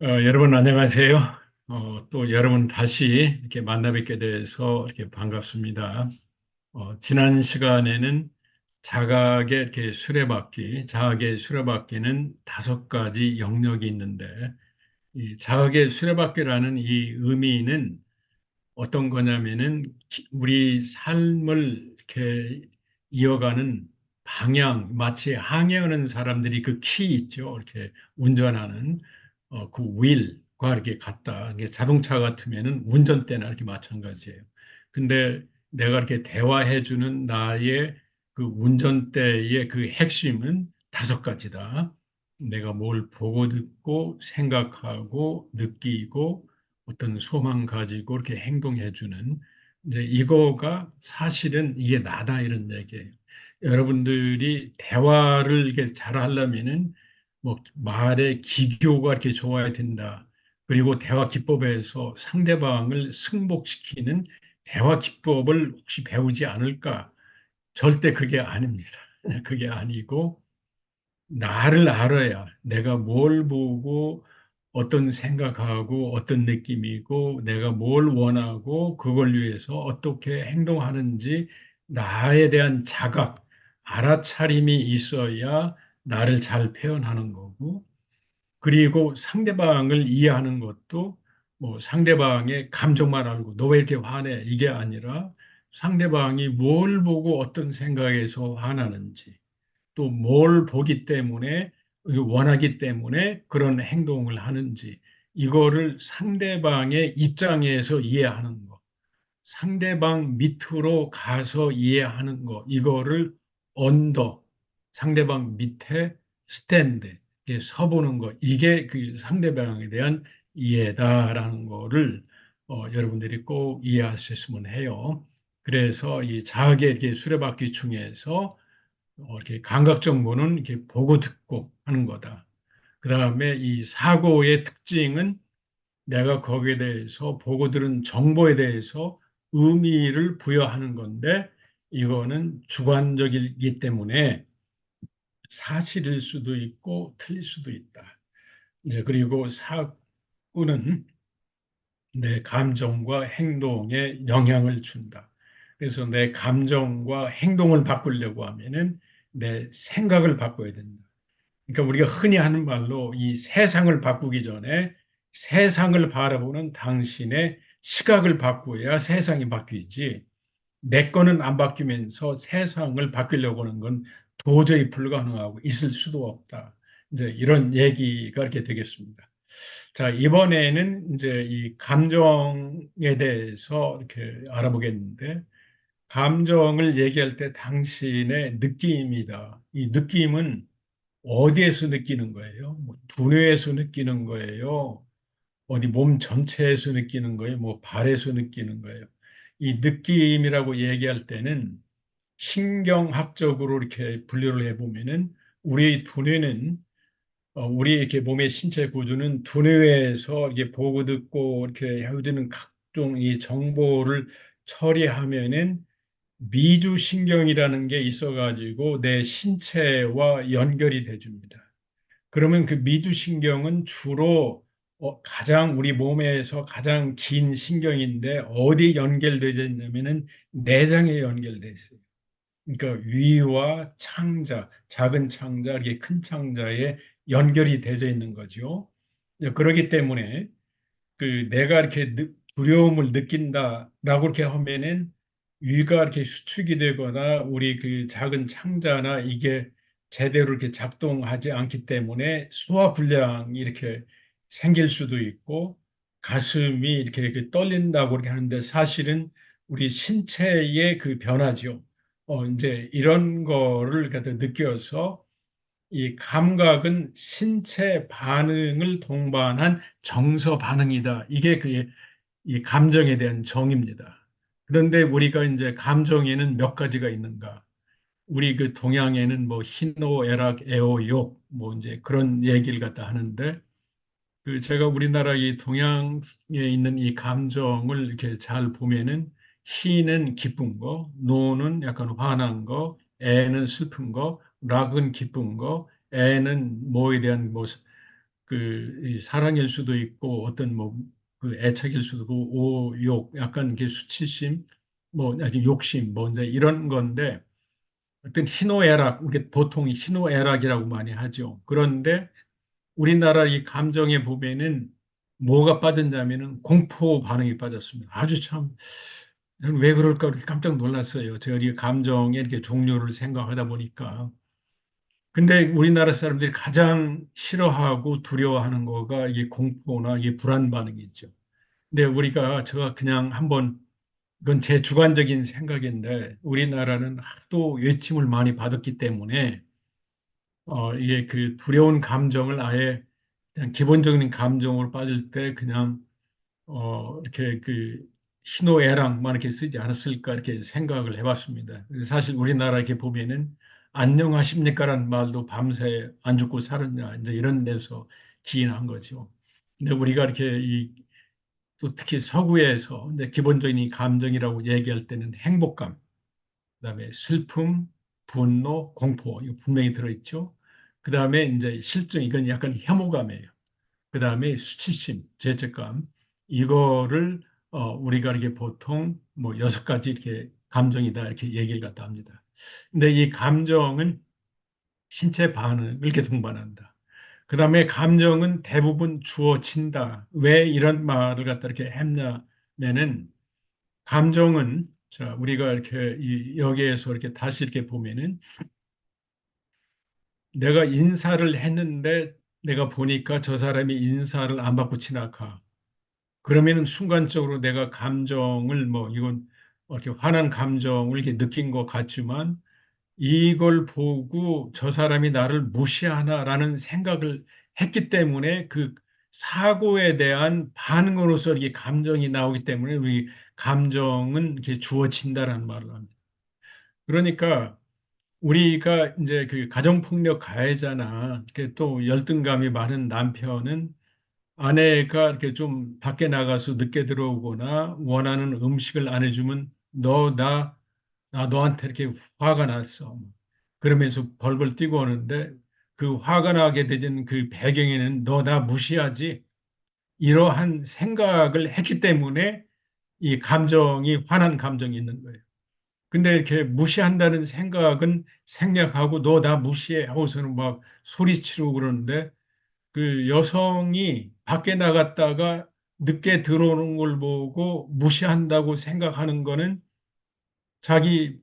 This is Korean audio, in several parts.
여러분 안녕하세요. 또 여러분 다시 이렇게 만나 뵙게 돼서 이렇게 반갑습니다. 지난 시간에는 자각의 수레바퀴는 다섯 가지 영역이 있는데, 이 자각의 수레바퀴라는 이 의미는 어떤 거냐면은 우리 삶을 이렇게 이어가는 방향, 마치 항해하는 사람들이 그 키 있죠. 이렇게 운전하는 그 휠과 이렇게 같다. 이게 자동차 같으면은 운전대나 이렇게 마찬가지예요. 근데 내가 이렇게 대화해주는 나의 그 운전대의 그 핵심은 다섯 가지다. 내가 뭘 보고 듣고 생각하고 느끼고 어떤 소망 가지고 이렇게 행동해 주는 이제 이거가 사실은 이게 나다 이런 얘기예요. 여러분들이 대화를 이렇게 잘 하려면은 뭐 말의 기교가 이렇게 좋아야 된다. 그리고 대화 기법에서 상대방을 승복시키는 대화 기법을 혹시 배우지 않을까? 절대 그게 아닙니다. 그게 아니고 나를 알아야 내가 뭘 보고 어떤 생각하고 어떤 느낌이고 내가 뭘 원하고 그걸 위해서 어떻게 행동하는지 나에 대한 자각, 알아차림이 있어야 나를 잘 표현하는 거고 그리고 상대방을 이해하는 것도 뭐 상대방의 감정만 알고 너 왜 이렇게 화내? 이게 아니라 상대방이 뭘 보고 어떤 생각에서 화나는지 또 뭘 보기 때문에 원하기 때문에 그런 행동을 하는지 이거를 상대방의 입장에서 이해하는 거, 상대방 밑으로 가서 이해하는 거, 이거를 언더, 상대방 밑에 스탠드, 이게 서보는 거, 이게 그 상대방에 대한 이해다라는 거를 여러분들이 꼭 이해하셨으면 해요. 그래서 이 자학의 이렇게 수레바퀴 중에서 이렇게 감각 정보는 이렇게 보고 듣고 하는 거다. 그 다음에 이 사고의 특징은 내가 거기에 대해서 보고 들은 정보에 대해서 의미를 부여하는 건데 이거는 주관적이기 때문에 사실일 수도 있고 틀릴 수도 있다. 이제 그리고 사고는 내 감정과 행동에 영향을 준다. 그래서 내 감정과 행동을 바꾸려고 하면은 내 생각을 바꿔야 된다. 그러니까 우리가 흔히 하는 말로 이 세상을 바꾸기 전에 세상을 바라보는 당신의 시각을 바꾸어야 세상이 바뀌지. 내 거는 안 바뀌면서 세상을 바꾸려고 하는 건 도저히 불가능하고 있을 수도 없다. 이제 이런 얘기가 이렇게 되겠습니다. 자, 이번에는 이제 이 감정에 대해서 이렇게 알아보겠는데, 감정을 얘기할 때 당신의 느낌이다. 이 느낌은 어디에서 느끼는 거예요? 뭐 두뇌에서 느끼는 거예요? 어디 몸 전체에서 느끼는 거예요? 뭐 발에서 느끼는 거예요? 이 느낌이라고 얘기할 때는 신경학적으로 이렇게 분류를 해보면은 우리 두뇌는 우리 이렇게 몸의 신체 구조는 두뇌에서 이게 보고 듣고 이렇게 해주는 각종 이 정보를 처리하면은 미주신경이라는 게 있어가지고 내 신체와 연결이 돼줍니다. 그러면 그 미주신경은 주로 가장 우리 몸에서 가장 긴 신경인데 어디 연결되어 있냐면은 내장에 연결돼 있어요. 그러니까 위와 창자, 작은 창자, 이게 큰 창자에 연결이 되어 있는 거죠. 그렇기 때문에 그 내가 이렇게 두려움을 느낀다라고 이렇게 하면은 위가 이렇게 수축이 되거나 우리 그 작은 창자나 이게 제대로 이렇게 작동하지 않기 때문에 소화불량이 이렇게 생길 수도 있고 가슴이 이렇게 떨린다고 이렇게 하는데 사실은 우리 신체의 그 변화죠. 이제 이런 거를 갖다 느껴서 이 감각은 신체 반응을 동반한 정서 반응이다. 이게 이 감정에 대한 정의입니다. 그런데 우리가 이제 감정에는 몇 가지가 있는가? 우리 그 동양에는 뭐 희노, 애락, 애호, 욕, 뭐 이제 그런 얘기를 갖다 하는데 그 제가 우리나라 이 동양에 있는 이 감정을 이렇게 잘 보면은 희는 기쁜 거, 노는 약간 화난 거, 애는 슬픈 거, 락은 기쁜 거, 애는 뭐에 대한 뭐 이 사랑일 수도 있고 어떤 뭐 그 애착일 수도 있고 오욕 약간 이게 수치심 뭐 아주 욕심 뭐 이제 이런 건데 어떤 희노애락 우리 보통 희노애락이라고 많이 하죠. 그런데 우리나라 이 감정에 보면은 뭐가 빠졌냐면은 공포 반응이 빠졌습니다. 아주 참 저는 왜 그럴까 그렇게 깜짝 놀랐어요. 제가 이 감정의 이렇게 종류를 생각하다 보니까. 근데 우리나라 사람들이 가장 싫어하고 두려워하는 거가 이 공포나 이 불안 반응이죠. 근데 우리가 제가 그냥 한번 이건 제 주관적인 생각인데 우리나라는 하도 외침을 많이 받았기 때문에 이게 그 두려운 감정을 아예 그냥 기본적인 감정으로 빠질 때 그냥 이렇게 그 희노애락만 이렇게 쓰지 않았을까 이렇게 생각을 해봤습니다. 사실 우리나라 이렇게 보면은 안녕하십니까라는 말도 밤새 안 죽고 살았냐 이제 이런 데서 기인한 거죠. 근데 우리가 이렇게 또 특히 서구에서 이제 기본적인 이 감정이라고 얘기할 때는 행복감, 그다음에 슬픔, 분노, 공포 이거 분명히 들어있죠. 그다음에 이제 실증 이건 약간 혐오감이에요. 그다음에 수치심, 죄책감 이거를 우리가 이렇게 보통 뭐 6가지 이렇게 감정이다 이렇게 얘기를 갖다 합니다. 근데 이 감정은 신체 반응을 이렇게 동반한다. 그다음에 감정은 대부분 주어진다. 왜 이런 말을 갖다 이렇게 했냐면은 감정은 자 우리가 이렇게 여기에서 이렇게 다시 이렇게 보면은 내가 인사를 했는데 내가 보니까 저 사람이 인사를 안 받고 지나가. 그러면은 순간적으로 내가 감정을 뭐 이건 이렇게 화난 감정을 이렇게 느낀 것 같지만 이걸 보고 저 사람이 나를 무시하나라는 생각을 했기 때문에 그 사고에 대한 반응으로서 이게 감정이 나오기 때문에 우리 감정은 이렇게 주어진다라는 말을 합니다. 그러니까 우리가 이제 그 가정폭력 가해자나 이렇게 또 열등감이 많은 남편은 아내가 이렇게 좀 밖에 나가서 늦게 들어오거나 원하는 음식을 안 해주면 나 너한테 이렇게 화가 났어. 그러면서 벌벌 뛰고 오는데 그 화가 나게 되는 그 배경에는 너 나 무시하지? 이러한 생각을 했기 때문에 이 감정이 화난 감정이 있는 거예요. 근데 이렇게 무시한다는 생각은 생략하고 너 나 무시해 하고서는 막 소리치고 그러는데 그 여성이 밖에 나갔다가 늦게 들어오는 걸 보고 무시한다고 생각하는 거는 자기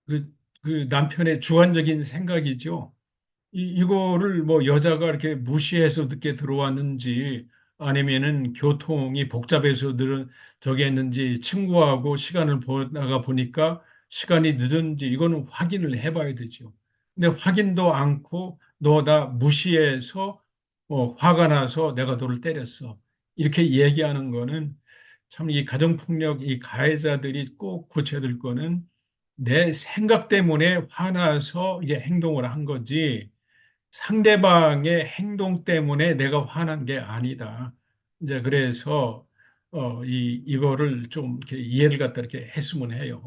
그, 그 남편의 주관적인 생각이죠. 이거를 뭐 여자가 이렇게 무시해서 늦게 들어왔는지 아니면은 교통이 복잡해서 저기 했는지 친구하고 시간을 보다가 보니까 시간이 늦은지 이거는 확인을 해봐야 되죠. 근데 확인도 않고 너 다 무시해서 화가 나서 내가 너를 때렸어. 이렇게 얘기하는 거는 참 이 가정폭력 이 가해자들이 꼭 고쳐야 될 거는 내 생각 때문에 화나서 이게 행동을 한 거지 상대방의 행동 때문에 내가 화난 게 아니다. 이제 그래서 이거를 좀 이렇게 이해를 갖다 이렇게 했으면 해요.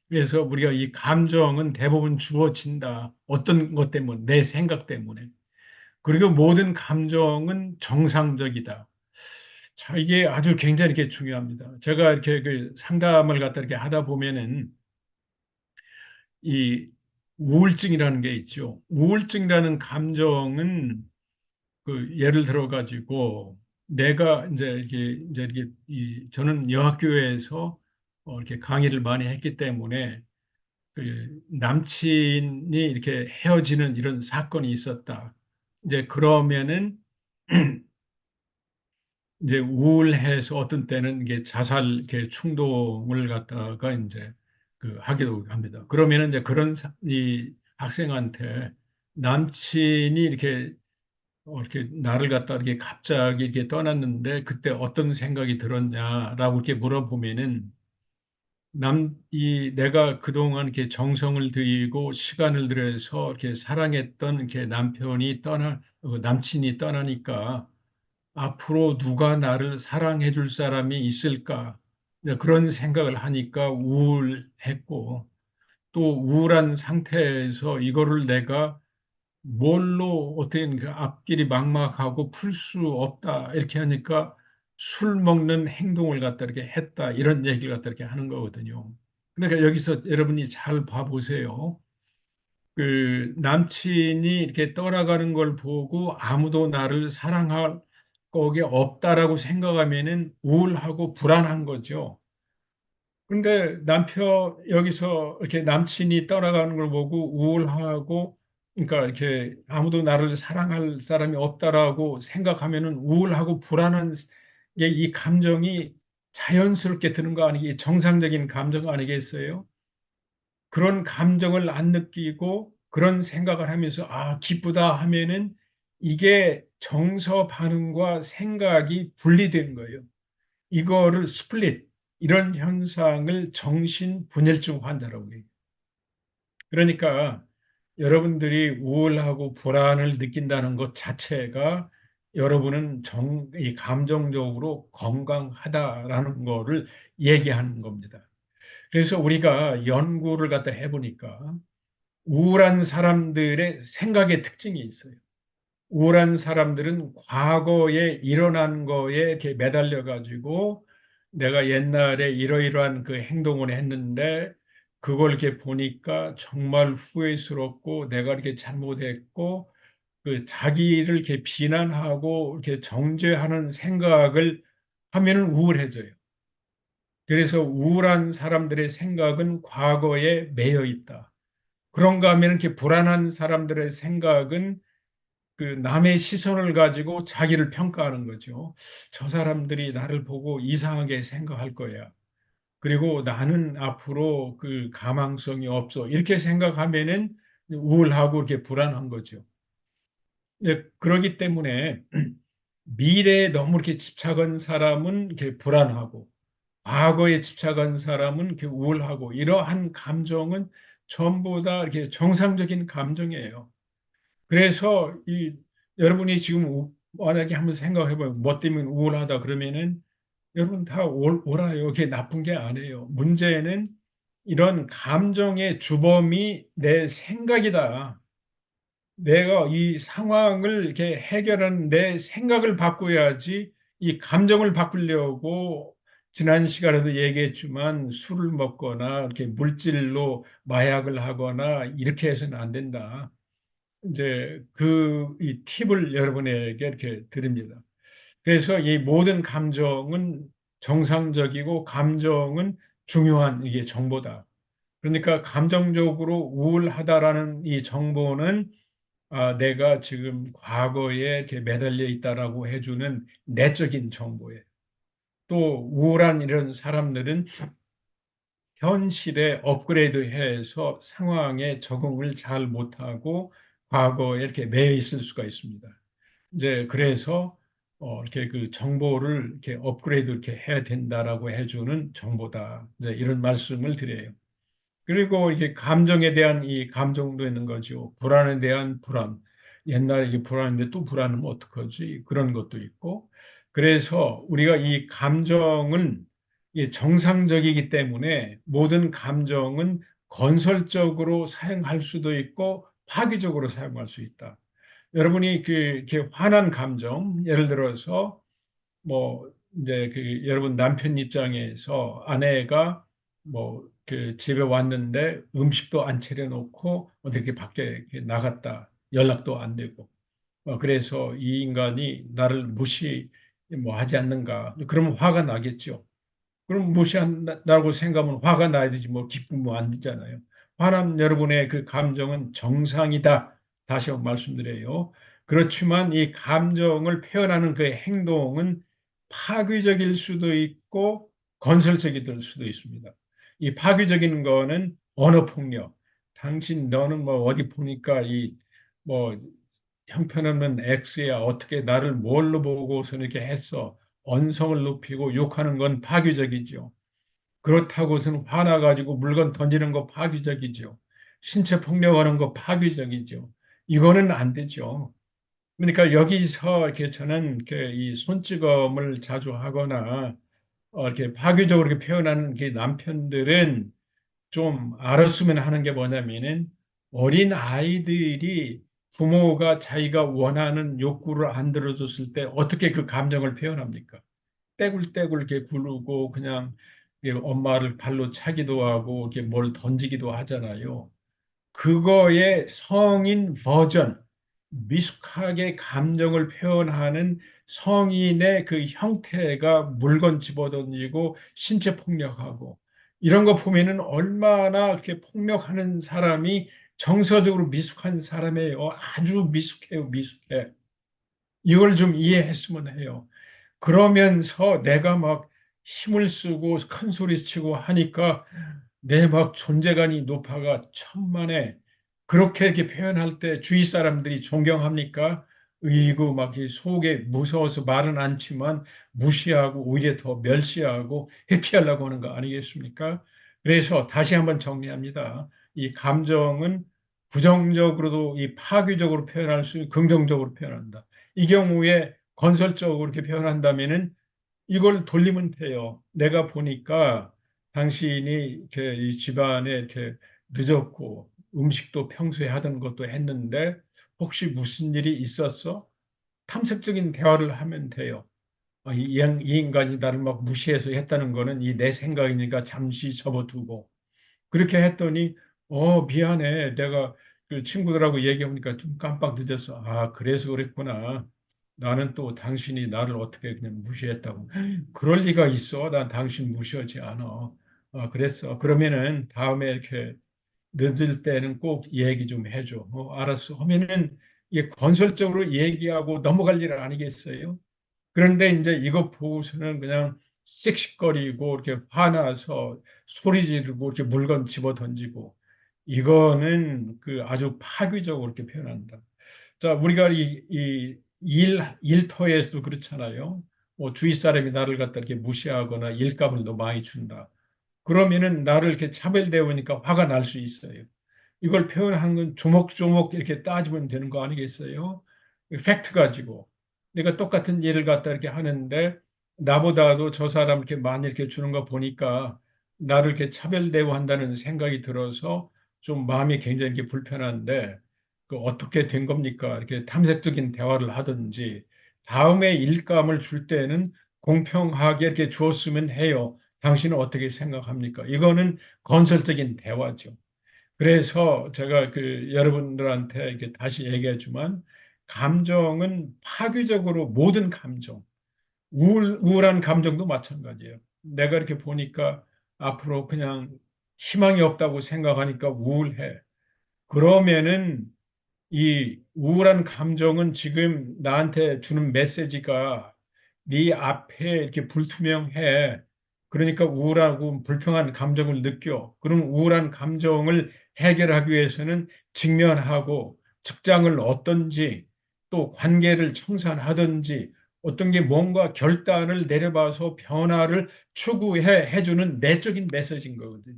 그래서 우리가 이 감정은 대부분 주어진다. 어떤 것 때문에 내 생각 때문에. 그리고 모든 감정은 정상적이다. 자, 이게 아주 굉장히 이렇게 중요합니다. 제가 이렇게 그 상담을 갖다 이렇게 하다 보면은 이 우울증이라는 게 있죠. 우울증이라는 감정은 그 예를 들어 가지고 내가 이제 이렇게 저는 여학교에서 이렇게 강의를 많이 했기 때문에 그 남친이 이렇게 헤어지는 이런 사건이 있었다. 이제 그러면은 이제 우울해서 어떤 때는 이게 자살 이렇게 충동을 갖다가 이제 그 하기도 합니다. 그러면은 이제 이 학생한테 남친이 이렇게 나를 갖다 이렇게 갑자기 이렇게 떠났는데 그때 어떤 생각이 들었냐라고 이렇게 물어보면은 내가 그동안 이렇게 정성을 들이고 시간을 들여서 이렇게 사랑했던 이렇게 남친이 떠나니까 앞으로 누가 나를 사랑해 줄 사람이 있을까? 이제 그런 생각을 하니까 우울했고 또 우울한 상태에서 이거를 내가 뭘로 어떻게 그 앞길이 막막하고 풀 수 없다 이렇게 하니까 술 먹는 행동을 갖다 이렇게 했다 이런 얘기를 갖다 이렇게 하는 거거든요. 그러니까 여기서 여러분이 잘 봐보세요. 그 남친이 이렇게 떠나가는 걸 보고 아무도 나를 사랑할 거기 없다라고 생각하면은 우울하고 불안한 거죠. 근데 여기서 이렇게 남친이 떠나가는 걸 보고 우울하고, 그러니까 이렇게 아무도 나를 사랑할 사람이 없다라고 생각하면은 우울하고 불안한 게 이 감정이 자연스럽게 드는 거 아니겠어요? 정상적인 감정 아니겠어요? 그런 감정을 안 느끼고 그런 생각을 하면서 아, 기쁘다 하면은 이게 정서 반응과 생각이 분리된 거예요. 이거를 스플릿, 이런 현상을 정신분열증 환자라고 해요. 그러니까 여러분들이 우울하고 불안을 느낀다는 것 자체가 여러분은 이 감정적으로 건강하다라는 거를 얘기하는 겁니다. 그래서 우리가 연구를 갖다 해보니까 우울한 사람들의 생각의 특징이 있어요. 우울한 사람들은 과거에 일어난 거에 이렇게 매달려 가지고 내가 옛날에 이러이러한 그 행동을 했는데 그걸 이렇게 보니까 정말 후회스럽고 내가 이렇게 잘못했고 그 자기를 이렇게 비난하고 이렇게 정죄하는 생각을 하면은 우울해져요. 그래서 우울한 사람들의 생각은 과거에 매여 있다. 그런가 하면 이렇게 불안한 사람들의 생각은 그 남의 시선을 가지고 자기를 평가하는 거죠. 저 사람들이 나를 보고 이상하게 생각할 거야. 그리고 나는 앞으로 그 가망성이 없어. 이렇게 생각하면은 우울하고 이렇게 불안한 거죠. 그러기 때문에 미래에 너무 이렇게 집착한 사람은 이렇게 불안하고 과거에 집착한 사람은 이렇게 우울하고 이러한 감정은 전부 다 이렇게 정상적인 감정이에요. 그래서 여러분이 지금 만약에 한번 생각해 봐요. 뭐 때문에 우울하다 그러면은 여러분 다 옳아요. 그게 나쁜 게 아니에요. 문제는 이런 감정의 주범이 내 생각이다. 내가 이 상황을 이렇게 해결하는 내 생각을 바꿔야지 이 감정을 바꾸려고 지난 시간에도 얘기했지만 술을 먹거나 이렇게 물질로 마약을 하거나 이렇게 해서는 안 된다. 이제 이 팁을 여러분에게 이렇게 드립니다. 그래서 이 모든 감정은 정상적이고 감정은 중요한 이게 정보다. 그러니까 감정적으로 우울하다라는 이 정보는 내가 지금 과거에 이렇게 매달려 있다라고 해주는 내적인 정보예요. 또 우울한 이런 사람들은 현실에 업그레이드해서 상황에 적응을 잘 못하고 과거에 이렇게 매여 있을 수가 있습니다. 이제 그래서 이렇게 그 정보를 이렇게 업그레이드 이렇게 해야 된다라고 해주는 정보다. 이제 이런 말씀을 드려요. 그리고 이게 감정에 대한 이 감정도 있는 거죠. 불안에 대한 불안. 옛날에 이게 불안인데 또 불안하면 어떡하지? 그런 것도 있고. 그래서 우리가 이 감정은 이 정상적이기 때문에 모든 감정은 건설적으로 사용할 수도 있고 파괴적으로 사용할 수 있다. 여러분이 이렇게 화난 감정, 예를 들어서 뭐 이제 여러분 남편 입장에서 아내가 뭐 그 집에 왔는데 음식도 안 차려놓고 어디 이렇게 밖에 이렇게 나갔다 연락도 안 되고 그래서 이 인간이 나를 무시 뭐 하지 않는가 그러면 화가 나겠죠. 그럼 무시한다고 생각하면 화가 나야 되지 뭐 기쁘면 안 되잖아요. 화난 여러분의 그 감정은 정상이다. 다시 한번 말씀드려요. 그렇지만 이 감정을 표현하는 그 행동은 파괴적일 수도 있고 건설적일 수도 있습니다. 이 파괴적인 거는 언어폭력. 당신 너는 뭐 어디 보니까 이 뭐 형편없는 X야 어떻게 나를 뭘로 보고서 이렇게 했어. 언성을 높이고 욕하는 건 파괴적이죠. 그렇다고서는 화나가지고 물건 던지는 거 파괴적이죠. 신체 폭력하는 거 파괴적이죠. 이거는 안 되죠. 그러니까 여기서 이렇게 저는 이렇게 이 손찌검을 자주 하거나 이렇게 파괴적으로 이렇게 표현하는 게 남편들은 좀 알았으면 하는 게 뭐냐면은 어린 아이들이 부모가 자기가 원하는 욕구를 안 들어줬을 때 어떻게 그 감정을 표현합니까? 떼굴떼굴 이렇게 구르고 그냥 엄마를 발로 차기도 하고 이렇게 뭘 던지기도 하잖아요. 그거의 성인 버전, 미숙하게 감정을 표현하는 성인의 그 형태가 물건 집어던지고 신체 폭력하고 이런 거 보면은 얼마나 이렇게 폭력하는 사람이 정서적으로 미숙한 사람이에요. 아주 미숙해요, 미숙해. 이걸 좀 이해했으면 해요. 그러면서 내가 막 힘을 쓰고 큰 소리 치고 하니까 내 막 존재감이 높아가 천만에 그렇게 이렇게 표현할 때 주위 사람들이 존경합니까? 의고 막 속에 무서워서 말은 않지만 무시하고 오히려 더 멸시하고 회피하려고 하는 거 아니겠습니까? 그래서 다시 한번 정리합니다. 이 감정은 부정적으로도 이 파괴적으로 표현할 수, 긍정적으로 표현한다. 이 경우에 건설적으로 이렇게 표현한다면은 이걸 돌리면 돼요. 내가 보니까 당신이 이렇게 이 집안에 이렇게 늦었고 음식도 평소에 하던 것도 했는데 혹시 무슨 일이 있었어? 탐색적인 대화를 하면 돼요. 이 인간이 나를 막 무시해서 했다는 거는 이 내 생각이니까 잠시 접어두고 그렇게 했더니 미안해. 내가 그 친구들하고 얘기하니까 좀 깜빡 늦었어. 아, 그래서 그랬구나. 나는 또 당신이 나를 어떻게 그냥 무시했다고. 그럴 리가 있어. 난 당신 무시하지 않아. 그랬어. 그러면은 다음에 이렇게 늦을 때는 꼭 얘기 좀 해줘. 알았어. 하면은 이게 건설적으로 얘기하고 넘어갈 일 아니겠어요? 그런데 이제 이거 보고서는 그냥 씩씩거리고 이렇게 화나서 소리 지르고 이렇게 물건 집어 던지고 이거는 그 아주 파괴적으로 이렇게 표현한다. 자, 우리가 일터에서도 그렇잖아요. 뭐 주위 사람이 나를 갖다 이렇게 무시하거나 일감을 너무 많이 준다. 그러면은 나를 이렇게 차별대우니까 화가 날 수 있어요. 이걸 표현하는 건 조목조목 이렇게 따지면 되는 거 아니겠어요? 팩트 가지고. 내가 똑같은 일을 갖다 이렇게 하는데 나보다도 저 사람 이렇게 많이 이렇게 주는 거 보니까 나를 이렇게 차별 대우한다는 생각이 들어서 좀 마음이 굉장히 이렇게 불편한데 그 어떻게 된 겁니까? 이렇게 탐색적인 대화를 하든지 다음에 일감을 줄 때는 공평하게 이렇게 주었으면 해요. 당신은 어떻게 생각합니까? 이거는 건설적인 대화죠. 그래서 제가 그 여러분들한테 이렇게 다시 얘기하지만 감정은 파괴적으로 모든 감정, 우울한 감정도 마찬가지예요. 내가 이렇게 보니까 앞으로 그냥 희망이 없다고 생각하니까 우울해. 그러면은 이 우울한 감정은 지금 나한테 주는 메시지가 네 앞에 이렇게 불투명해. 그러니까 우울하고 불평한 감정을 느껴. 그럼 우울한 감정을 해결하기 위해서는 직면하고 직장을 얻든지 또 관계를 청산하든지 어떤 게 뭔가 결단을 내려봐서 변화를 추구해 해주는 내적인 메시지인 거거든요.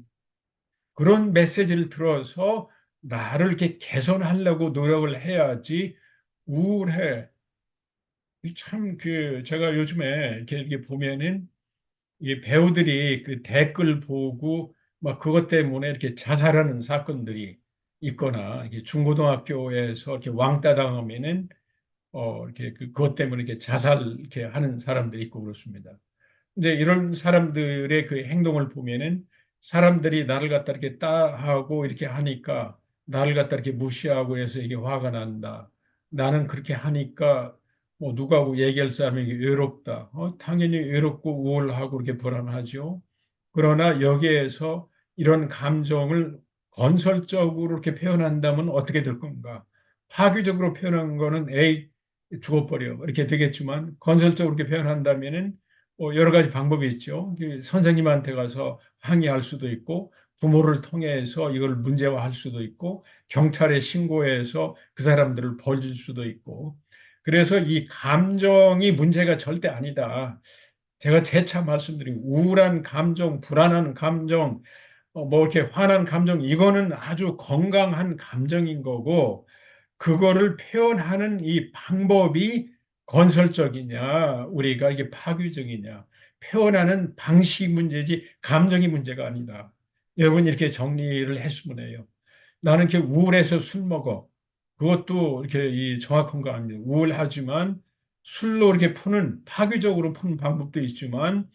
그런 메시지를 들어서 나를 이렇게 개선하려고 노력을 해야지 우울해. 참 그 제가 요즘에 이렇게 보면은 이 배우들이 그 댓글 보고 막 그것 때문에 이렇게 자살하는 사건들이 있거나 이게 중고등학교에서 이렇게 왕따 당하면은 이렇게 그것 때문에 이렇게 자살 이렇게 하는 사람들이 있고 그렇습니다. 이제 이런 사람들의 그 행동을 보면은 사람들이 나를 갖다 이렇게 따하고 이렇게 하니까 나를 갖다 이렇게 무시하고 해서 이게 화가 난다. 나는 그렇게 하니까 뭐 누구하고 얘기할 사람이 외롭다. 당연히 외롭고 우울하고 이렇게 불안하죠. 그러나 여기에서 이런 감정을 건설적으로 이렇게 표현한다면 어떻게 될 건가? 파괴적으로 표현한 거는 에이 죽어버려 이렇게 되겠지만 건설적으로 이렇게 표현한다면은 여러 가지 방법이 있죠. 선생님한테 가서 항의할 수도 있고, 부모를 통해서 이걸 문제화할 수도 있고, 경찰에 신고해서 그 사람들을 벌 줄 수도 있고. 그래서 이 감정이 문제가 절대 아니다. 제가 재차 말씀드린 우울한 감정, 불안한 감정, 뭐 이렇게 화난 감정, 이거는 아주 건강한 감정인 거고, 그거를 표현하는 이 방법이 건설적이냐, 우리가 이게 파괴적이냐, 표현하는 방식이 문제지 감정이 문제가 아니다. 여러분 이렇게 정리를 했으면 해요. 나는 이렇게 우울해서 술 먹어. 그것도 이렇게 이 정확한 거 아닙니다. 우울하지만 술로 이렇게 푸는 파괴적으로 푸는 방법도 있지만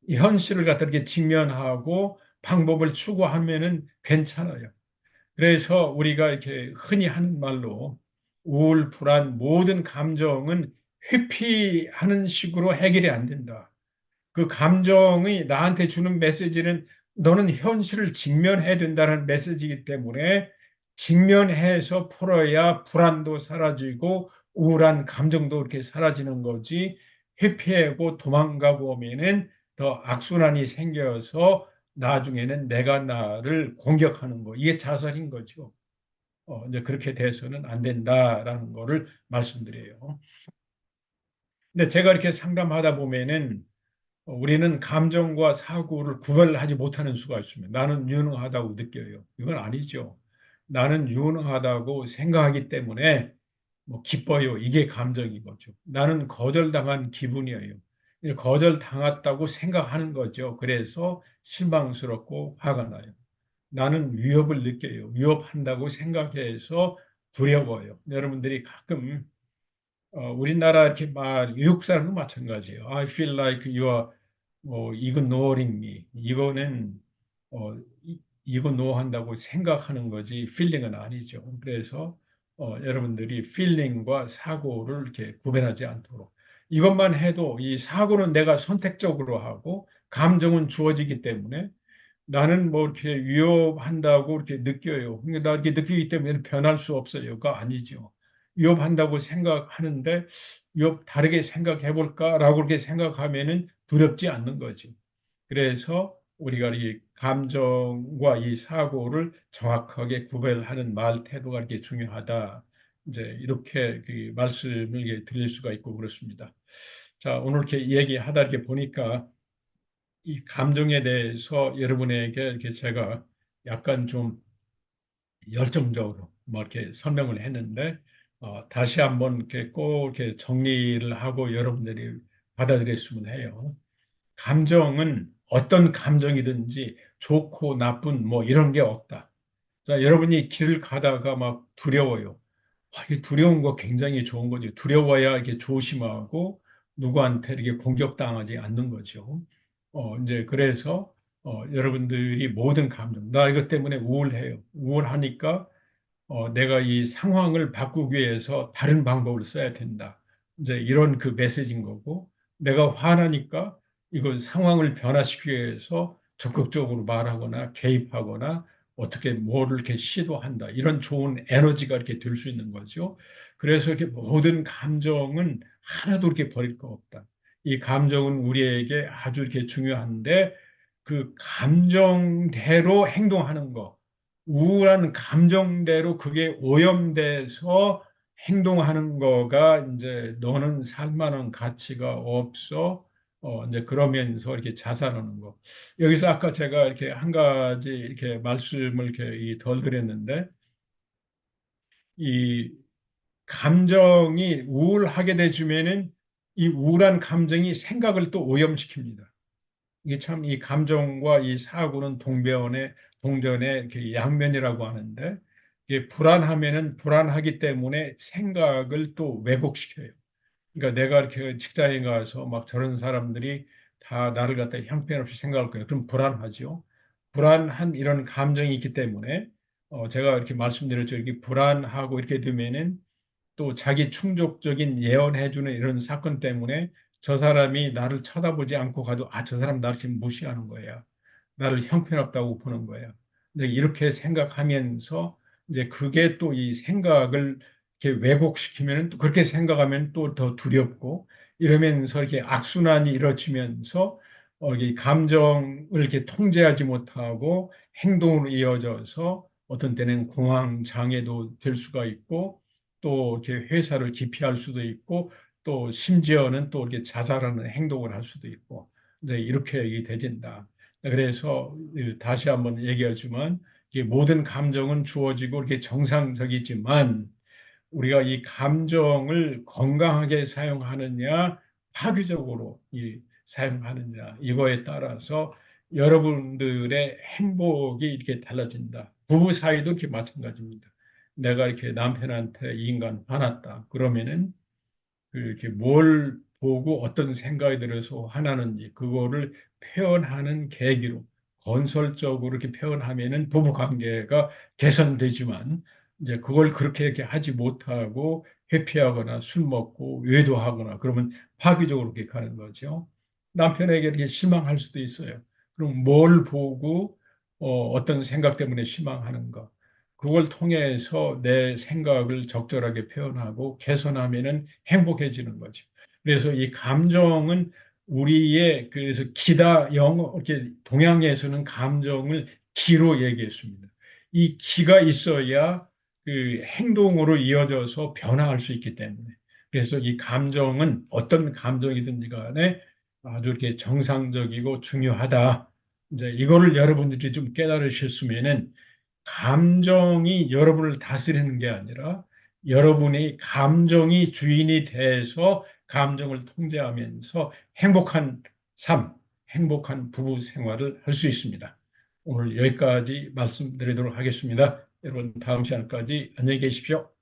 이 현실을 갖다 이렇게 직면하고 방법을 추구하면은 괜찮아요. 그래서 우리가 이렇게 흔히 하는 말로 우울, 불안, 모든 감정은 회피하는 식으로 해결이 안 된다. 그 감정이 나한테 주는 메시지는 너는 현실을 직면해야 된다는 메시지이기 때문에 직면해서 풀어야 불안도 사라지고 우울한 감정도 이렇게 사라지는 거지 회피하고 도망가고 오면은 더 악순환이 생겨서 나중에는 내가 나를 공격하는 거. 이게 자살인 거죠. 이제 그렇게 돼서는 안 된다라는 거를 말씀드려요. 근데 제가 이렇게 상담하다 보면은 우리는 감정과 사고를 구별하지 못하는 수가 있습니다. 나는 유능하다고 느껴요. 이건 아니죠. 나는 유능하다고 생각하기 때문에 뭐 기뻐요. 이게 감정인 거죠. 나는 거절당한 기분이에요. 거절당했다고 생각하는 거죠. 그래서 실망스럽고 화가 나요. 나는 위협을 느껴요. 위협한다고 생각해서 두려워요. 여러분들이 가끔 우리나라 이렇게 말 미국 사람도 마찬가지예요. I feel like you are ignoring me. 이거는 이거노한다고 생각하는 거지 feeling은 아니죠. 그래서 여러분들이 feeling과 사고를 이렇게 구별하지 않도록 이것만 해도 이 사고는 내가 선택적으로 하고 감정은 주어지기 때문에 나는 뭐 이렇게 위협한다고 이렇게 느껴요. 그러니까 나 이렇게 느끼기 때문에 변할 수 없어요가 아니죠. 위협한다고 생각하는데 위협 다르게 생각해 볼까라고 그렇게 생각하면은 두렵지 않는 거죠. 그래서 우리가 이 감정과 이 사고를 정확하게 구별하는 말 태도가 이렇게 중요하다. 이제 이렇게 그 말씀을 이렇게 드릴 수가 있고 그렇습니다. 자, 오늘 이렇게 얘기하다 이렇게 보니까 이 감정에 대해서 여러분에게 이렇게 제가 약간 좀 열정적으로 뭐 이렇게 설명을 했는데 다시 한번 이렇게 꼭 이렇게 정리를 하고 여러분들이 받아들였으면 해요. 감정은 어떤 감정이든지 좋고 나쁜 뭐 이런 게 없다. 자, 여러분이 길을 가다가 막 두려워요. 이게 두려운 거 굉장히 좋은 거죠. 두려워야 이렇게 조심하고 누구한테 이렇게 공격당하지 않는 거죠. 이제 그래서 여러분들이 모든 감정, 나 이것 때문에 우울해요. 우울하니까 내가 이 상황을 바꾸기 위해서 다른 방법을 써야 된다. 이제 이런 그 메시지인 거고, 내가 화나니까 이거 상황을 변화시키기 위해서 적극적으로 말하거나 개입하거나 어떻게 뭐를 이렇게 시도한다. 이런 좋은 에너지가 이렇게 될 수 있는 거죠. 그래서 이렇게 모든 감정은 하나도 이렇게 버릴 거 없다. 이 감정은 우리에게 아주 이렇게 중요한데 그 감정대로 행동하는 거. 우울한 감정대로 그게 오염돼서 행동하는 거가 이제 너는 살 만한 가치가 없어. 이제 그러면서 이렇게 자살하는 거. 여기서 아까 제가 이렇게 한 가지 이렇게 말씀을 이렇게 덜 드렸는데 이 감정이 우울하게 되주면은 이 우울한 감정이 생각을 또 오염시킵니다. 이게 참 이 감정과 이 사고는 동전의 그 양면이라고 하는데 이게 불안하면은 불안하기 때문에 생각을 또 왜곡시켜요. 그러니까 내가 이렇게 직장에 가서 막 저런 사람들이 다 나를 갖다 형편없이 생각할 거예요. 그럼 불안하죠. 불안한 이런 감정이 있기 때문에 제가 이렇게 말씀드렸죠. 이렇게 불안하고 이렇게 되면은 또 자기 충족적인 예언해주는 이런 사건 때문에 저 사람이 나를 쳐다보지 않고 가도 저 사람 나를 지금 무시하는 거야. 나를 형편없다고 보는 거야. 근데 이렇게 생각하면서 이제 그게 또 이 생각을 이렇게 왜곡시키면 또 그렇게 생각하면 또 더 두렵고 이러면서 이렇게 악순환이 이루어지면서 이 감정을 이렇게 통제하지 못하고 행동으로 이어져서 어떤 때는 공황 장애도 될 수가 있고 또 이렇게 회사를 기피할 수도 있고 또 심지어는 또 이렇게 자살하는 행동을 할 수도 있고 이제 이렇게 되진다. 그래서 다시 한번 얘기하지만 이게 모든 감정은 주어지고 이렇게 정상적이지만 우리가 이 감정을 건강하게 사용하느냐 파괴적으로 사용하느냐 이거에 따라서 여러분들의 행복이 이렇게 달라진다. 부부 사이도 이렇게 마찬가지입니다. 내가 이렇게 남편한테 이 인간 화났다. 그러면은 이렇게 뭘 보고 어떤 생각이 들어서 화나는지 그거를 표현하는 계기로 건설적으로 이렇게 표현하면은 부부 관계가 개선되지만 이제 그걸 그렇게 이렇게 하지 못하고 회피하거나 술 먹고 외도하거나 그러면 파괴적으로 이렇게 가는 거죠. 남편에게 이렇게 실망할 수도 있어요. 그럼 뭘 보고 어떤 생각 때문에 실망하는가? 그걸 통해서 내 생각을 적절하게 표현하고 개선하면은 행복해지는 거죠. 그래서 이 감정은 우리의 그래서 기다 영어 이렇게 동양에서는 감정을 기로 얘기했습니다. 이 기가 있어야 그 행동으로 이어져서 변화할 수 있기 때문에 그래서 이 감정은 어떤 감정이든지 간에 아주 이렇게 정상적이고 중요하다. 이제 이거를 여러분들이 좀 깨달으셨으면은 감정이 여러분을 다스리는 게 아니라 여러분이 감정이 주인이 돼서 감정을 통제하면서 행복한 삶, 행복한 부부 생활을 할 수 있습니다. 오늘 여기까지 말씀드리도록 하겠습니다. 여러분 다음 시간까지 안녕히 계십시오.